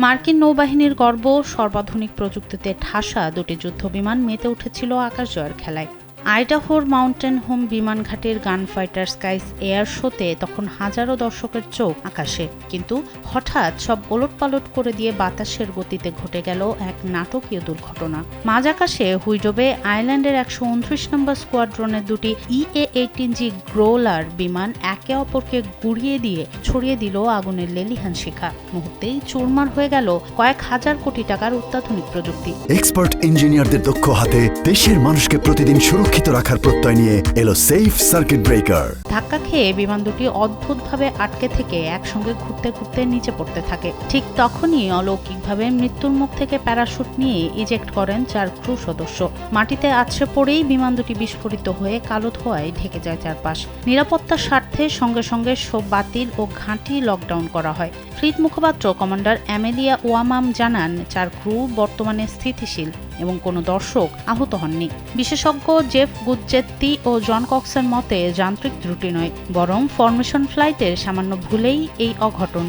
মার্কিন নৌবাহিনীর গর্ব, সর্বাধুনিক প্রযুক্তিতে ঠাসা দুটি যুদ্ধবিমান মেতে উঠেছিল আকাশ জয়ের খেলায়। আইডাহোর মাউন্টেন হোম বিমানঘাটের গান ফাইটার স্কাইস এয়ার শোতে তখন হাজারো দর্শকের চোখ আকাশে, কিন্তু হঠাৎ সব ওলটপালট করে দিয়ে বাতাসের গতিতে ঘটে গেল এক নাটকীয় দুর্ঘটনা। মাঝ আকাশে হুইডোবে আইল্যান্ডের 129 নম্বর স্কোয়াড্রনের দুটি EA-18G গ্রোলার বিমান একে অপরকে গুড়িয়ে দিয়ে ছড়িয়ে দিল আগুনের লেলিহান শিখা। মুহূর্তেই চুরমার হয়ে গেল কয়েক হাজার কোটি টাকার অত্যাধুনিক প্রযুক্তি। এক্সপার্ট ইঞ্জিনিয়ারদের দক্ষ হাতে দেশের মানুষকে প্রতিদিন সুরক্ষিত রাখার প্রত্যয় নিয়ে এলো সেফ সার্কিট ব্রেকার। ধাক্কা খেয়ে বিমান দুটি অদ্ভুতভাবে আটকে থেকে একসঙ্গে ঘুরতে ঘুরতে নিচে পড়তে থাকে। ঠিক তখনই অলৌকিকভাবে মৃত্যুর মুখ থেকে প্যারাশুট নিয়ে ইজেক্ট করেন 4 ক্রু সদস্য। মাটিতে আছড়ে পড়েই বিমান দুটি বিস্ফোরিত হয়ে কালো ধোঁয়ায় ঢেকে যায় চারপাশ। নিরাপত্তার স্বার্থে সঙ্গে সঙ্গে সব বাতিল ও ঘাঁটি লকডাউন করা হয়। ফ্লিট মুখপাত্র কমান্ডার অ্যামেলিয়া ওয়ামাম জানান, 4 ক্রু বর্তমানে স্থিতিশীল এবং কোনো দর্শক আহত হননি। বিশেষজ্ঞ জেফ গুজ্জেত্তি ও জন কক্সের মতে যান্ত্রিক ত্রুটি নয়, বরং ফরমেশন ফ্লাইটের সামান্য ভুলেই এই অঘটন।